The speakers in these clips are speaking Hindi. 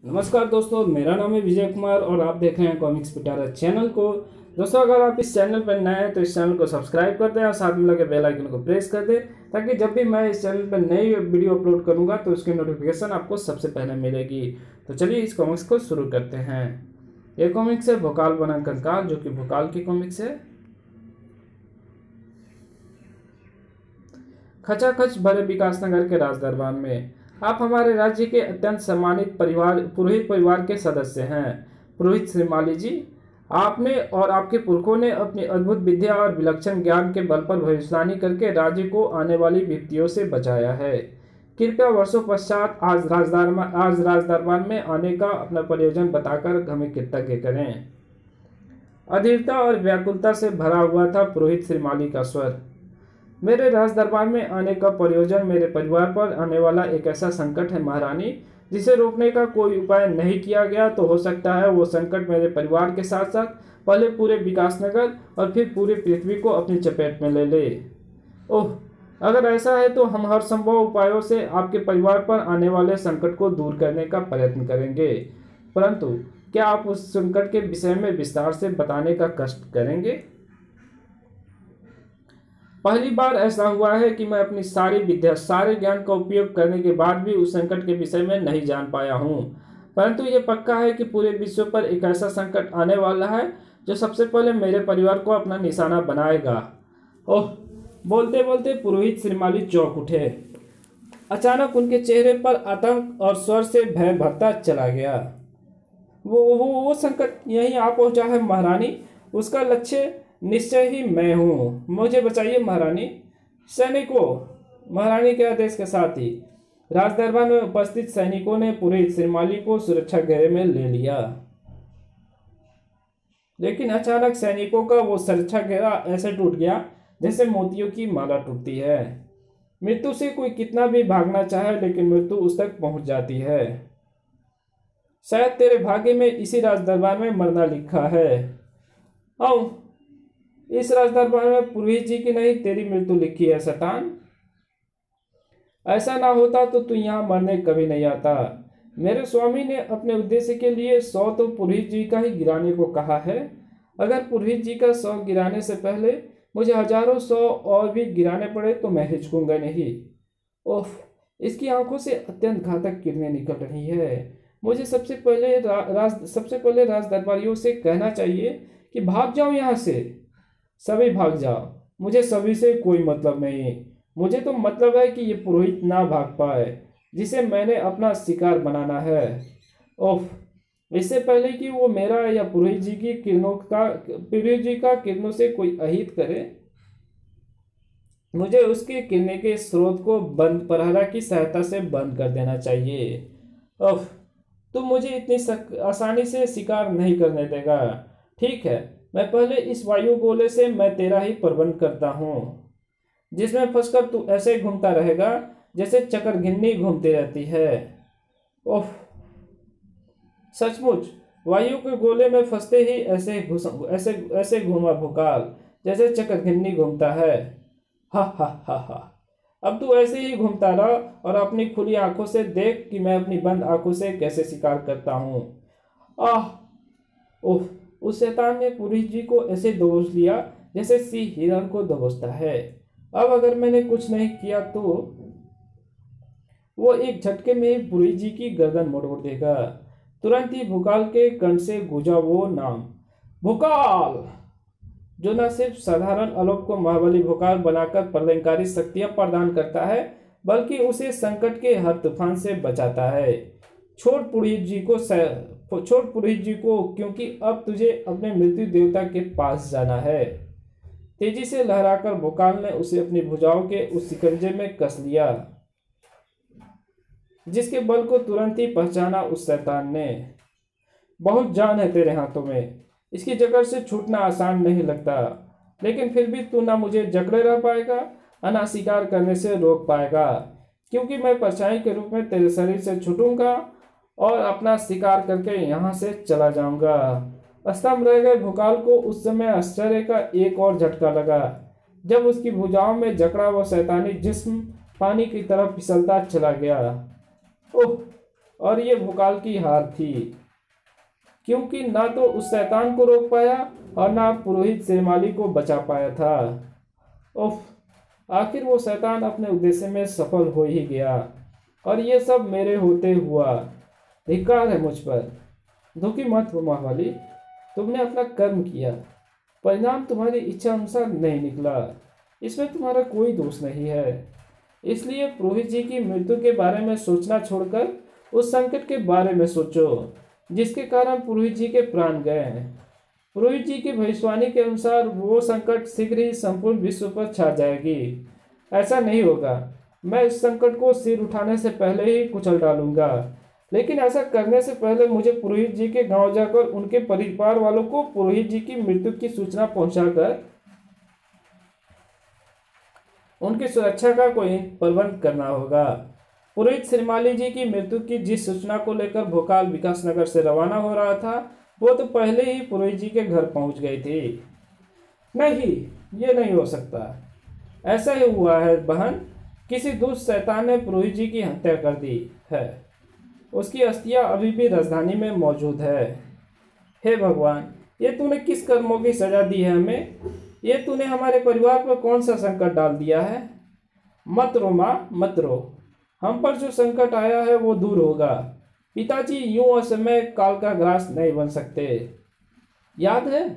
नमस्कार दोस्तों, मेरा नाम है विजय कुमार और आप देख रहे हैं कॉमिक्स पिटारा चैनल को। दोस्तों, अगर आप इस चैनल पर नए हैं तो इस चैनल को सब्सक्राइब कर दें और साथ में लगे बेल आइकन को प्रेस कर दें ताकि जब भी मैं इस चैनल पर नई वीडियो अपलोड करूंगा तो उसकी नोटिफिकेशन आपको सबसे पहले मिलेगी। तो चलिए इस कॉमिक्स को शुरू करते हैं। ये कॉमिक्स है भोकाल बनाम कंकाल, जो कि भोकाल की कॉमिक्स है। खचाखच भरे विकासनगर के राज दरबार में आप हमारे राज्य के अत्यंत सम्मानित पुरोहित परिवार के सदस्य हैं। पुरोहित श्रीमाली जी, आपने और आपके पुरखों ने अपनी अद्भुत विद्या और विलक्षण ज्ञान के बल पर भविष्यवाणी करके राज्य को आने वाली विपत्तियों से बचाया है। कृपया वर्षों पश्चात आज राज दरबार में आने का अपना प्रयोजन बताकर हमें कृतज्ञ करें। अधीरता और व्याकुलता से भरा हुआ था पुरोहित श्रीमाली का स्वर। मेरे राज दरबार में आने का प्रयोजन मेरे परिवार पर आने वाला एक ऐसा संकट है महारानी, जिसे रोकने का कोई उपाय नहीं किया गया तो हो सकता है वो संकट मेरे परिवार के साथ साथ पहले पूरे विकासनगर और फिर पूरी पृथ्वी को अपनी चपेट में ले ले। ओह, अगर ऐसा है तो हम हर संभव उपायों से आपके परिवार पर आने वाले संकट को दूर करने का प्रयत्न करेंगे, परंतु क्या आप उस संकट के विषय में विस्तार से बताने का कष्ट करेंगे? पहली बार ऐसा हुआ है कि मैं अपनी सारी विद्या सारे ज्ञान का उपयोग करने के बाद भी उस संकट के विषय में नहीं जान पाया हूँ, परंतु ये पक्का है कि पूरे विश्व पर एक ऐसा संकट आने वाला है जो सबसे पहले मेरे परिवार को अपना निशाना बनाएगा। ओह, बोलते बोलते पुरोहित श्रीमाली चौंक उठे। अचानक उनके चेहरे पर आतंक और स्वर से भय भरता चला गया। वो संकट यहीं आ पहुंचा है महारानी। उसका लक्ष्य निश्चय ही मैं हूँ। मुझे बचाइए महारानी। सैनिकों, महारानी के आदेश के साथ ही राजदरबार में उपस्थित सैनिकों ने पुरोहित श्रीमाली को सुरक्षा घेरे में ले लिया। लेकिन अचानक सैनिकों का वो सुरक्षा घेरा ऐसे टूट गया जैसे मोतियों की माला टूटती है। मृत्यु से कोई कितना भी भागना चाहे लेकिन मृत्यु उस तक पहुंच जाती है। शायद तेरे भाग्य में इसी राजदरबार में मरना लिखा है। आओ, इस राजदरबार में पुरोहित जी की नहीं तेरी मृत्यु लिखी है शैतान। ऐसा ना होता तो तू यहाँ मरने कभी नहीं आता। मेरे स्वामी ने अपने उद्देश्य के लिए 100 तो पुरोहित जी का ही गिराने को कहा है। अगर पुरोहित जी का 100 गिराने से पहले मुझे हजारों 100 और भी गिराने पड़े तो मैं हिचकूंगा नहीं। ओह, इसकी आंखों से अत्यंत घातक किरणें निकल रही है। मुझे सबसे पहले राज दरबारियों से कहना चाहिए कि भाग जाओ यहाँ से। सभी भाग जाओ, मुझे सभी से कोई मतलब नहीं। मुझे तो मतलब है कि ये पुरोहित ना भाग पाए जिसे मैंने अपना शिकार बनाना है। ओह, इससे पहले कि वो मेरा या पुरोहित जी का किरणों से कोई अहित करे, मुझे उसके किरने के स्रोत को बंद प्रहरा की सहायता से बंद कर देना चाहिए। ओह, तुम मुझे इतनी आसानी से शिकार नहीं करने देगा। ठीक है, मैं पहले इस वायु गोले से मैं तेरा ही प्रबंध करता हूँ, जिसमें फंसकर तू ऐसे घूमता रहेगा जैसे चकरघिन्नी घूमती रहती है। ओह, सचमुच वायु के गोले में फंसते ही ऐसे घूमा भोकाल जैसे चकरघिन्नी घूमता है। हा हा हा हा। अब तू ऐसे ही घूमता रह और अपनी खुली आंखों से देख कि मैं अपनी बंद आंखों से कैसे शिकार करता हूँ। आह, ओह, उस शैतान ने पुरोहित जी को ऐसे दबोच लिया जैसे सिंह हिरण को दबोचता है। अब अगर मैंने कुछ नहीं किया तो वो एक झटके में ही पुरोहित जी की गर्दन मोड़ देगा। तुरंत ही भोकाल के कंठ से गूंजा वो नाम, भोकाल, जो न सिर्फ साधारण आलोक को महाबली भोकाल बनाकर प्रलयंकारी शक्तियां प्रदान करता है बल्कि उसे संकट के हर तूफान से बचाता है। छोड़ पुरोहित जी को, क्योंकि अब तुझे अपने मृत्यु देवता के पास जाना है। तेजी से लहराकर भोकाल ने उसे अपनी भुजाओं के उस शिकंजे में कस लिया जिसके बल को तुरंत ही पहचाना उस शैतान ने। बहुत जान है तेरे हाथों में, इसकी जकड़ से छूटना आसान नहीं लगता, लेकिन फिर भी तू ना मुझे जकड़े रह पाएगा और ना शिकार करने से रोक पाएगा, क्योंकि मैं परछाई के रूप में तेरे शरीर से छूटूंगा और अपना शिकार करके यहाँ से चला जाऊंगा। स्तंभ रह गए भोकाल को उस समय आश्चर्य का एक और झटका लगा जब उसकी भुजाओं में जकड़ा वो शैतानी जिस्म पानी की तरफ फिसलता चला गया। ओह, और ये भोकाल की हार थी, क्योंकि ना तो उस शैतान को रोक पाया और ना पुरोहित श्रीमाली को बचा पाया था। उफ, आखिर वो शैतान अपने उद्देश्य में सफल हो ही गया और ये सब मेरे होते हुआ। धिक्कार है मुझ पर। दुखी मत हो महाबली, तुमने अपना कर्म किया, परिणाम तुम्हारी इच्छा अनुसार नहीं निकला, इसमें तुम्हारा कोई दोष नहीं है। इसलिए पुरोहित जी की मृत्यु के बारे में सोचना छोड़कर उस संकट के बारे में सोचो जिसके कारण पुरोहित जी के प्राण गए हैं। पुरोहित जी की भविष्यवाणी के अनुसार वो संकट शीघ्र ही संपूर्ण विश्व पर छा जाएगी। ऐसा नहीं होगा, मैं इस संकट को सिर उठाने से पहले ही कुचल डालूंगा, लेकिन ऐसा करने से पहले मुझे पुरोहित जी के गांव जाकर उनके परिवार वालों को पुरोहित जी की मृत्यु की सूचना पहुंचाकर उनकी सुरक्षा का कोई प्रबंध करना होगा। पुरोहित श्रीमाली जी की मृत्यु की जिस सूचना को लेकर भोकाल विकासनगर से रवाना हो रहा था वो तो पहले ही पुरोहित जी के घर पहुंच गई थी। नहीं, ये नहीं हो सकता। ऐसा ही हुआ है बहन, किसी दुष्ट शैतान ने पुरोहित जी की हत्या कर दी है। उसकी अस्थियां अभी भी राजधानी में मौजूद है। हे भगवान, ये तूने किस कर्मों की सजा दी है हमें? ये तूने हमारे परिवार पर कौन सा संकट डाल दिया है? मत रो माँ, मत रो। हम पर जो संकट आया है वो दूर होगा। पिताजी यूं असमय काल का ग्रास नहीं बन सकते। याद है,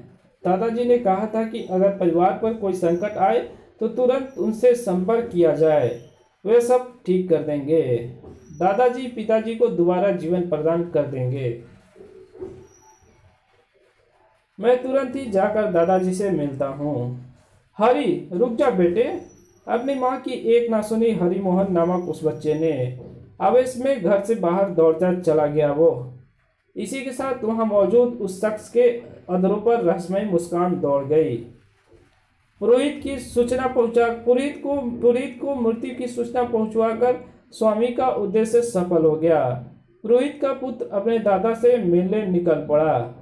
दादाजी ने कहा था कि अगर परिवार पर कोई संकट आए तो तुरंत उनसे संपर्क किया जाए, वे सब ठीक कर देंगे। दादाजी पिताजी को दोबारा जीवन प्रदान कर देंगे। मैं तुरंत ही जाकर दादाजी से मिलता हूँ। हरी, रुक जा बेटे। अपनी माँ की एक ना सुनी हरिमोहन नामक उस बच्चे ने आवेश में घर से बाहर दौड़ता चला गया। वो इसी के साथ वहां मौजूद उस शख्स के अधरों पर रहस्यमय मुस्कान दौड़ गई। पुरोहित को मृत्यु की सूचना पहुंचवाकर स्वामी का उद्देश्य सफल हो गया। पुरोहित का पुत्र अपने दादा से मिलने निकल पड़ा।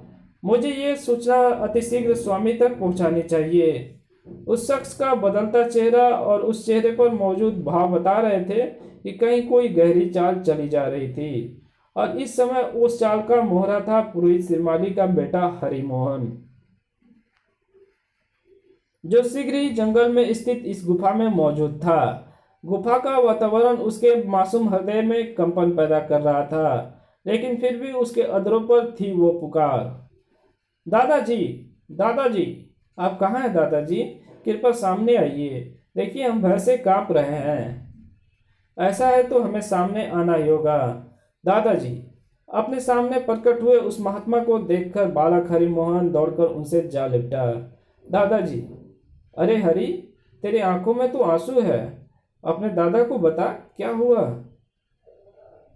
मुझे ये सूचना अतिशीघ्र स्वामी तक पहुंचानी चाहिए। उस शख्स का बदलता चेहरा और उस चेहरे पर मौजूद भाव बता रहे थे कि कहीं कोई गहरी चाल चली जा रही थी, और इस समय उस चाल का मोहरा था पुरोहित श्रीमाली का बेटा हरिमोहन, जो शीघ्र ही जंगल में स्थित इस गुफा में मौजूद था। गुफा का वातावरण उसके मासूम हृदय में कंपन पैदा कर रहा था, लेकिन फिर भी उसके अधरों पर थी वो पुकार, दादाजी, दादाजी। आप कहाँ हैं दादाजी? कृपया सामने आइए। देखिए, हम भय से कांप रहे हैं। ऐसा है तो हमें सामने आना ही होगा। दादाजी, अपने सामने प्रकट हुए उस महात्मा को देखकर बालक हरिमोहन दौड़कर उनसे जा लिपटा। दादाजी, अरे हरि, तेरी आंखों में तो आंसू है। अपने दादा को बता, क्या हुआ?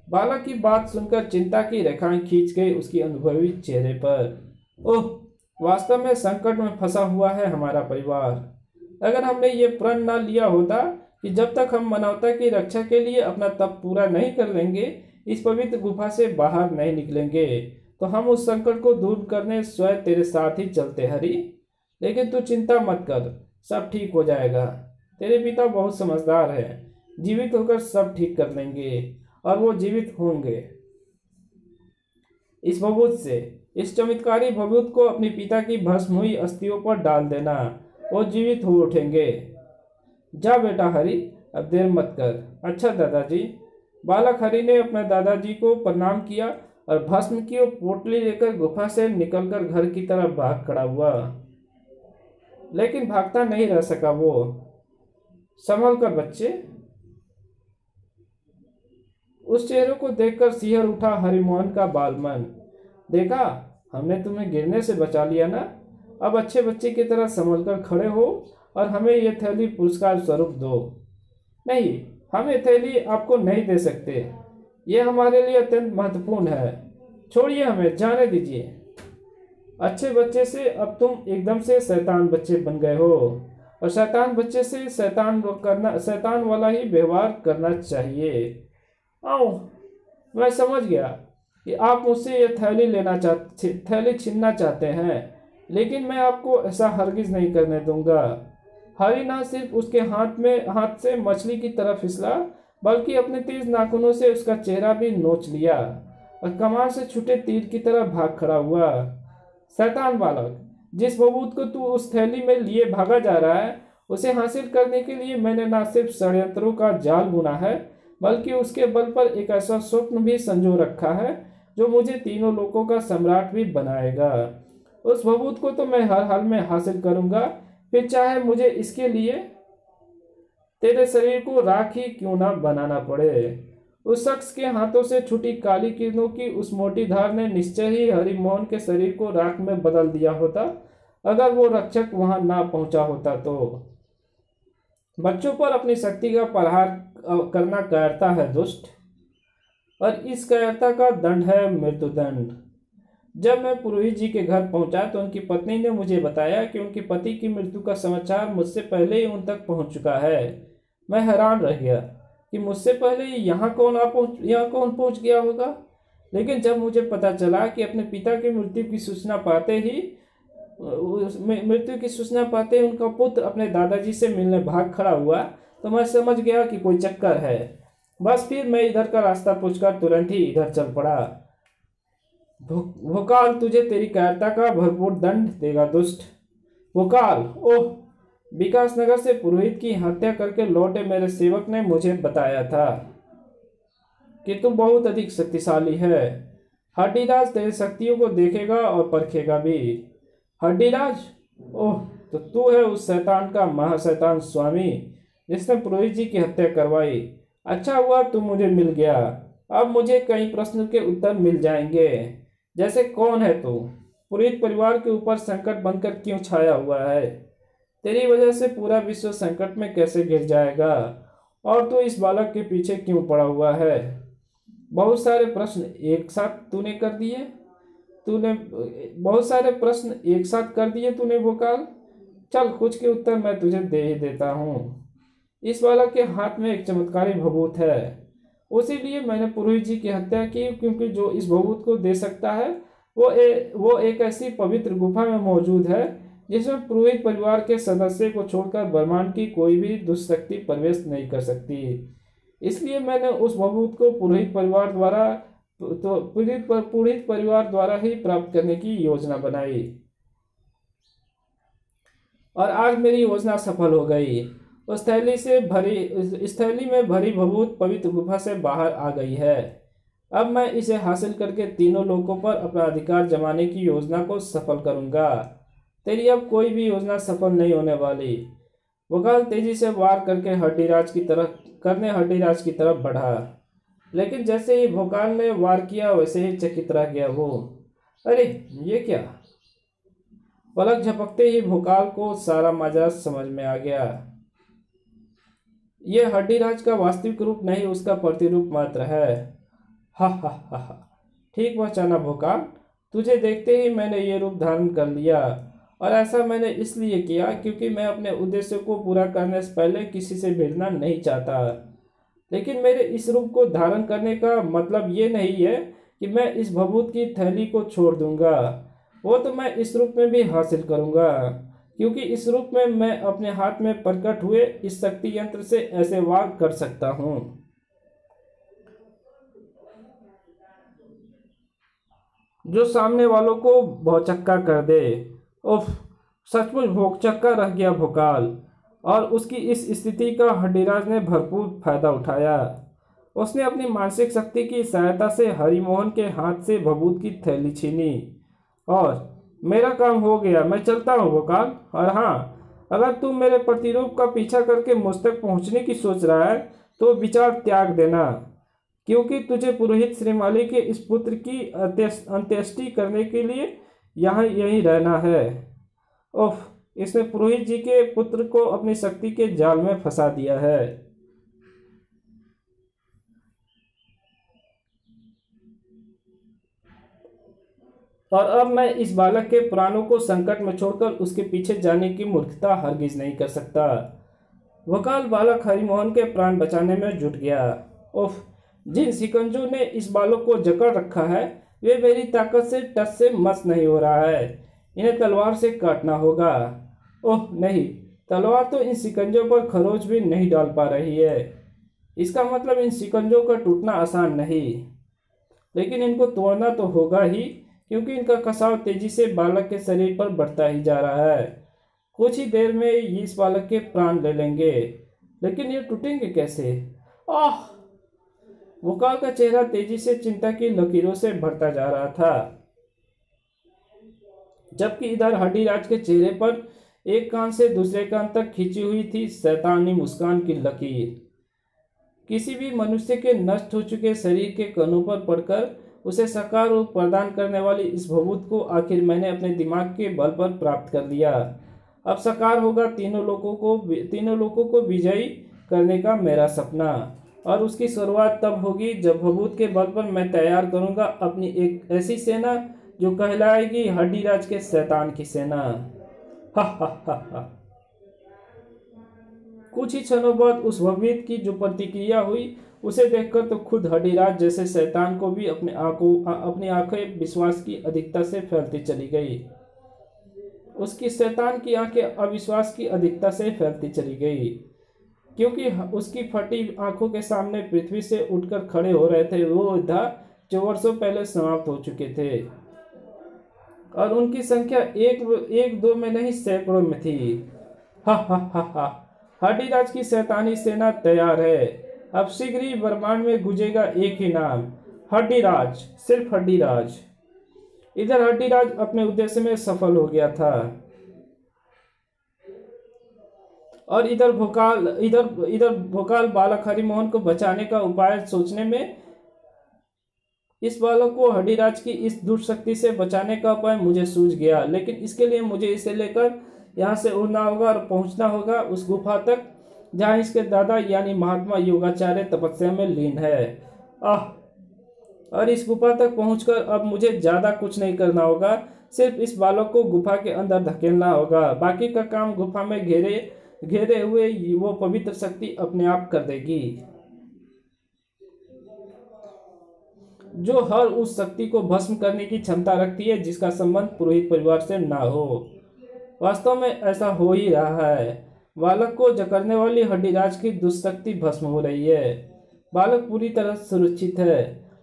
बालक की बात सुनकर चिंता की रेखाएं खींच गई उसकी अनुभवी चेहरे पर। ओह, वास्तव में संकट में फंसा हुआ है हमारा परिवार। अगर हमने ये प्रण न लिया होता कि जब तक हम मानवता की रक्षा के लिए अपना तप पूरा नहीं कर लेंगे, इस पवित्र गुफा से बाहर नहीं निकलेंगे, तो हम उस संकट को दूर करने स्वयं तेरे साथ ही चलते हरि। लेकिन तू चिंता मत कर, सब ठीक हो जाएगा। तेरे पिता बहुत समझदार हैं, जीवित होकर सब ठीक कर लेंगे, और वो जीवित होंगे। इस भभूत से, इस चमत्कारी भभूत को अपने पिता की भस्म हुई अस्थियों पर डाल देना, वो जीवित हो उठेंगे। जा बेटा हरि, अब देर मत कर। अच्छा दादाजी। बालक हरि ने अपने दादाजी को प्रणाम किया और भस्म की वो पोटली लेकर गुफा से निकलकर घर की तरफ भाग खड़ा हुआ, लेकिन भागता नहीं रह सका वो। संभल कर बच्चे। उस चेहरे को देखकर सिहर उठा हरिमोहन का बालमन। देखा, हमने तुम्हें गिरने से बचा लिया ना। अब अच्छे बच्चे की तरह संभल कर खड़े हो और हमें यह थैली पुरस्कार स्वरूप दो। नहीं, हम ये थैली आपको नहीं दे सकते, यह हमारे लिए अत्यंत महत्वपूर्ण है। छोड़िए, हमें जाने दीजिए। अच्छे बच्चे से अब तुम एकदम से शैतान बच्चे बन गए हो, और शैतान बच्चे से शैतान वाला ही व्यवहार करना चाहिए। आओ, मैं समझ गया कि आप मुझसे यह थैली छीनना चाहते हैं, लेकिन मैं आपको ऐसा हरगिज नहीं करने दूंगा। हरि ना सिर्फ उसके हाथ से मछली की तरह फिसला, बल्कि अपने तेज नाखूनों से उसका चेहरा भी नोच लिया। और कमान से छूटे तीर की तरह भाग खड़ा हुआ। शैतान बालक, जिस बबूत को तू उस थैली में लिए भागा जा रहा है, उसे हासिल करने के लिए मैंने न सिर्फ षड्यंत्रों का जाल बुना है, बल्कि उसके बल पर एक ऐसा स्वप्न भी संजो रखा है जो मुझे तीनों लोकों का सम्राट भी बनाएगा। उस बबूत को तो मैं हर हाल में हासिल करूंगा, फिर चाहे मुझे इसके लिए तेरे शरीर को राख ही क्यों ना बनाना पड़े। उस शख्स के हाथों से छूटी काली किरणों की उस मोटी धार ने निश्चय ही हरिमोहन के शरीर को राख में बदल दिया होता, अगर वो रक्षक वहां ना पहुंचा होता तो। बच्चों पर अपनी शक्ति का प्रहार करना कायरता है दुष्ट, और इस कायरता का दंड है मृत्युदंड। जब मैं पुरोहित जी के घर पहुंचा तो उनकी पत्नी ने मुझे बताया कि उनके पति की मृत्यु का समाचार मुझसे पहले ही उन तक पहुंच चुका है। मैं हैरान रह गया कि मुझसे पहले यहाँ कौन पहुंच गया होगा। लेकिन जब मुझे पता चला कि अपने पिता की मृत्यु की सूचना पाते ही उनका पुत्र अपने दादाजी से मिलने भाग खड़ा हुआ, तो मैं समझ गया कि कोई चक्कर है। बस फिर मैं इधर का रास्ता पूछकर तुरंत ही इधर चल पड़ा। भोकाल तुझे तेरी कायरता का भरपूर दंड देगा दुष्ट। भोकाल, ओह, विकासनगर से पुरोहित की हत्या करके लौटे मेरे सेवक ने मुझे बताया था कि तू बहुत अधिक शक्तिशाली है। हड्डीराज तेरी शक्तियों को देखेगा और परखेगा भी। हड्डीराज, ओह, तो तू है उस शैतान का महाशैतान स्वामी जिसने पुरोहित जी की हत्या करवाई। अच्छा हुआ तू मुझे मिल गया। अब मुझे कई प्रश्न के उत्तर मिल जाएंगे, जैसे कौन है तू, पुरोहित परिवार के ऊपर संकट बनकर क्यों छाया हुआ है, तेरी वजह से पूरा विश्व संकट में कैसे गिर जाएगा, और तू इस बालक के पीछे क्यों पड़ा हुआ है। बहुत सारे प्रश्न एक साथ कर दिए तूने भोकाल। चल, कुछ के उत्तर मैं तुझे दे ही देता हूँ। इस बालक के हाथ में एक चमत्कारी भभूत है, उसी लिए मैंने पुरोहित जी की हत्या की, क्योंकि जो इस भभूत को दे सकता है वो एक ऐसी पवित्र गुफा में मौजूद है जिसमें पुरोहित परिवार के सदस्य को छोड़कर ब्रह्मांड की कोई भी दुष्शक्ति प्रवेश नहीं कर सकती। इसलिए मैंने उस भभूत को पुरोहित परिवार द्वारा ही प्राप्त करने की योजना बनाई, और आज मेरी योजना सफल हो गई। उस थैली में भरी भभूत पवित्र गुफा से बाहर आ गई है। अब मैं इसे हासिल करके तीनों लोकों पर अपना अधिकार जमाने की योजना को सफल करूंगा। तेरी अब कोई भी योजना सफल नहीं होने वाली। वकाल तेजी से वार करके हड्डीराज की तरफ बढ़ा, लेकिन जैसे ही भोकाल ने वार किया वैसे ही चकित रह गया वो। अरे ये क्या। पलक झपकते ही भोकाल को सारा माजरा समझ में आ गया। ये हड्डीराज का वास्तविक रूप नहीं, उसका प्रतिरूप मात्र है। हा हा हा हा, ठीक पहचाना भोकाल, तुझे देखते ही मैंने ये रूप धारण कर लिया, और ऐसा मैंने इसलिए किया क्योंकि मैं अपने उद्देश्य को पूरा करने से पहले किसी से भिड़ना नहीं चाहता। लेकिन मेरे इस रूप को धारण करने का मतलब ये नहीं है कि मैं इस भभूत की थैली को छोड़ दूंगा। वो तो मैं इस रूप में भी हासिल करूंगा, क्योंकि इस रूप में मैं अपने हाथ में प्रकट हुए इस शक्ति यंत्र से ऐसे वार कर सकता हूँ जो सामने वालों को भौचक्का कर दे। उफ, सचमुच भौचक्का रह गया भोकाल, और उसकी इस स्थिति का हड्डीराज ने भरपूर फायदा उठाया। उसने अपनी मानसिक शक्ति की सहायता से हरिमोहन के हाथ से भभूत की थैली छीनी, और मेरा काम हो गया, मैं चलता हूँ भोकाल। और हाँ, अगर तू मेरे प्रतिरूप का पीछा करके मुझ तक पहुँचने की सोच रहा है तो विचार त्याग देना, क्योंकि तुझे पुरोहित श्रीमाली के इस पुत्र की अंत्येष्टि करने के लिए यहीं रहना है। ओह, इसने पुरोहित जी के पुत्र को अपनी शक्ति के जाल में फंसा दिया है। और अब मैं इस बालक के प्राणों को संकट में छोड़कर उसके पीछे जाने की मूर्खता हरगिज नहीं कर सकता। वकाल बालक हरिमोहन के प्राण बचाने में जुट गया। उफ, जिन शिकंजों ने इस बालक को जकड़ रखा है वे मेरी ताकत से टस से मस नहीं हो रहा है। इन्हें तलवार से काटना होगा। ओह नहीं, तलवार तो इन शिकंजों पर खरोच भी नहीं डाल पा रही है। इसका मतलब इन शिकंजों का टूटना आसान नहीं। लेकिन इनको तोड़ना तो होगा ही, क्योंकि इनका कसाव तेजी से बालक के शरीर पर बढ़ता ही जा रहा है। कुछ ही देर में इस बालक के प्राण ले लेंगे, लेकिन ये टूटेंगे कैसे? आह! वोकाल का चेहरा तेजी से चिंता की लकीरों से भरता जा रहा था, जबकि इधर हड्डीराज के चेहरे पर एक कान से दूसरे कान तक खींची हुई थी शैतानी मुस्कान की लकीर। किसी भी मनुष्य के नष्ट हो चुके शरीर के कणों पर पड़कर उसे साकार रूप प्रदान करने वाली इस भभूत को आखिर मैंने अपने दिमाग के बल पर प्राप्त कर लिया। अब साकार होगा तीनों लोगों को विजयी करने का मेरा सपना, और उसकी शुरुआत तब होगी जब भभूत के बल पर मैं तैयार करूंगा अपनी एक ऐसी सेना जो कहलाएगी हड्डीराज के शैतान की सेना। हा हा हा हा। कुछ ही क्षणों बाद उस भभूत की जो प्रतिक्रिया हुई उसे देखकर तो खुद हड्डीराज जैसे शैतान को भी अपनी आंखें विश्वास की अधिकता से फैलती चली गई। उसकी शैतान की आंखें अविश्वास की अधिकता से फैलती चली गई, क्योंकि उसकी फटी आंखों के सामने पृथ्वी से उठकर खड़े हो रहे थे वो योद्धा जो वर्षों पहले समाप्त हो चुके थे, और उनकी संख्या एक दो में नहीं सैकड़ों में थी। हा हा हा हा। हड्डीराज की शैतानी सेना तैयार है। अब शीघ्र ही ब्रह्मांड में गुजेगा एक ही नाम, हड्डीराज, सिर्फ हड्डीराज। इधर हड्डीराज अपने उद्देश्य में सफल हो गया था, और इधर भोकाल बालक हरिमोहन को बचाने का उपाय सोचने में, इस बालक को हड्डीराज की इस दुष्ट शक्ति से बचाने का उपाय मुझे सूझ गया। लेकिन इसके लिए मुझे इसे लेकर यहाँ से उड़ना होगा और पहुंचना होगा उस गुफा तक जहाँ इसके दादा यानी महात्मा योगाचार्य तपस्या में लीन है। और इस गुफा तक पहुंचकर अब मुझे ज्यादा कुछ नहीं करना होगा, सिर्फ इस बालक को गुफा के अंदर धकेलना होगा। बाकी का काम गुफा में घेरे हुए वो पवित्र शक्ति अपने आप कर देगी, जो हर उस शक्ति को भस्म करने की क्षमता रखती है जिसका संबंध पुरोहित परिवार से ना हो। वास्तव में ऐसा हो ही रहा है। बालक को जकड़ने वाली हड्डीराज की दुष्शक्ति भस्म हो रही है। बालक पूरी तरह सुरक्षित है,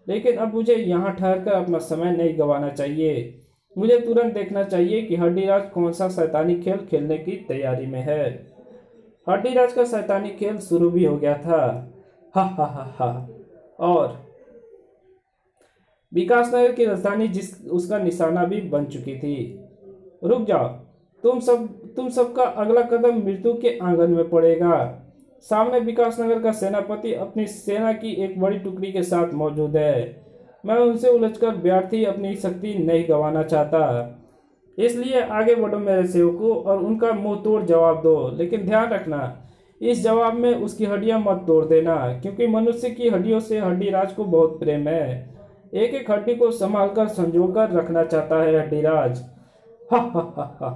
लेकिन अब मुझे यहाँ ठहरकर अपना समय नहीं गंवाना चाहिए। मुझे तुरंत देखना चाहिए कि हड्डीराज कौन सा शैतानी खेल खेलने की तैयारी में है। हड्डीराज का शैतानी खेल शुरू भी हो गया था। हा हा हा हा। और विकासनगर की राजधानी जिस उसका निशाना भी बन चुकी थी। रुक जाओ, तुम सबका अगला कदम मृत्यु के आंगन में पड़ेगा। सामने विकासनगर का सेनापति अपनी सेना की एक बड़ी टुकड़ी के साथ मौजूद है। मैं उनसे उलझकर व्यर्थ ही अपनी शक्ति नहीं गंवाना चाहता, इसलिए आगे बढ़ो मेरे सेवकों और उनका मुंह तोड़ जवाब दो। लेकिन ध्यान रखना, इस जवाब में उसकी हड्डियां मत तोड़ देना, क्योंकि मनुष्य की हड्डियों से हड्डीराज को बहुत प्रेम है। एक एक हड्डी को संभालकर संजोकर रखना चाहता है हड्डीराज। हा हा हा हा।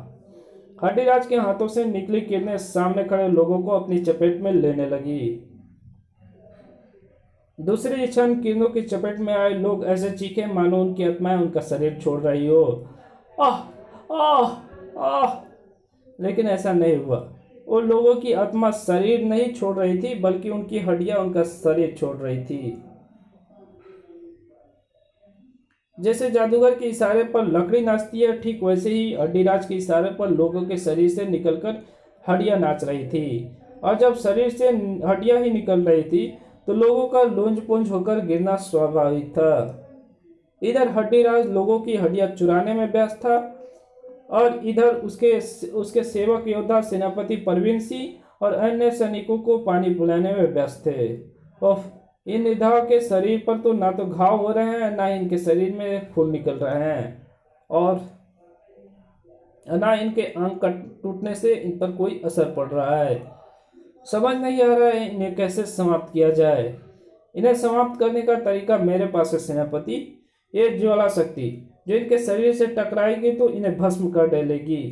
हड्डीराज के हाथों से निकली किरणें सामने खड़े लोगों को अपनी चपेट में लेने लगी। दूसरी क्षण किरणों की चपेट में आए लोग ऐसे चीखे मानो उनकी आत्माएं उनका शरीर छोड़ रही हो। आह आह आह। लेकिन ऐसा नहीं हुआ। उन लोगों की आत्मा शरीर नहीं छोड़ रही थी, बल्कि उनकी हड्डियां उनका शरीर छोड़ रही थी। जैसे जादूगर के इशारे पर लकड़ी नाचती है, ठीक वैसे ही हड्डीराज के इशारे पर लोगों के शरीर से निकलकर हड्डियां नाच रही थी। और जब शरीर से हड्डियां ही निकल रही थी तो लोगों का लोंज पोंज होकर गिरना स्वाभाविक था। इधर हड्डीराज लोगों की हड्डियां चुराने में व्यस्त था, और इधर उसके सेवक योद्धा सेनापति परवीन सिंह और अन्य सैनिकों को पानी पिलाने में व्यस्त थे। ओह, इन योद्धाओं के शरीर पर तो ना तो घाव हो रहे हैं, ना इनके शरीर में खून निकल रहे हैं, और ना इनके अंग का टूटने से इन पर कोई असर पड़ रहा है। समझ नहीं आ रहा है इन्हें कैसे समाप्त किया जाए। इन्हें समाप्त करने का तरीका मेरे पास है सेनापति। ये ज्वाला शक्ति जो इनके शरीर से टकराएगी तो इन्हें भस्म कर डालेगी।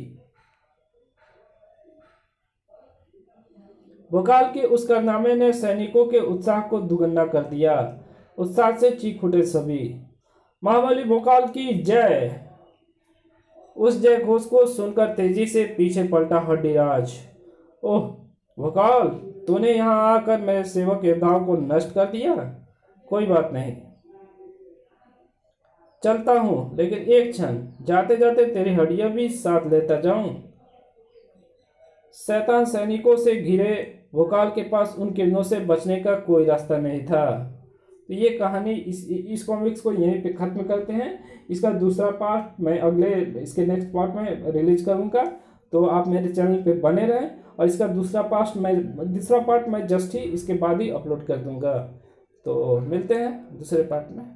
भोकाल के उस कारनामे ने सैनिकों के उत्साह को दुगना कर दिया। उत्साह से चीख उठे सभी, महाबली भोकाल की जय। उस जय घोष को सुनकर तेजी से पीछे पलटा हड्डीराज। ओह भोकाल, तूने यहाँ आकर मेरे सेवक योद्धाओं को नष्ट कर दिया। कोई बात नहीं, चलता हूँ लेकिन एक क्षण, जाते जाते तेरी हड्डियां भी साथ लेता जाऊं। शैतान सैनिकों से घिरे वोकाल के पास उन किरणों से बचने का कोई रास्ता नहीं था। तो ये कहानी इस कॉमिक्स को यहीं पे ख़त्म करते हैं। इसका दूसरा पार्ट मैं इसके नेक्स्ट पार्ट में रिलीज करूँगा, तो आप मेरे चैनल पे बने रहें। और इसका दूसरा पार्ट मैं जस्ट ही इसके बाद ही अपलोड कर दूँगा। तो मिलते हैं दूसरे पार्ट में।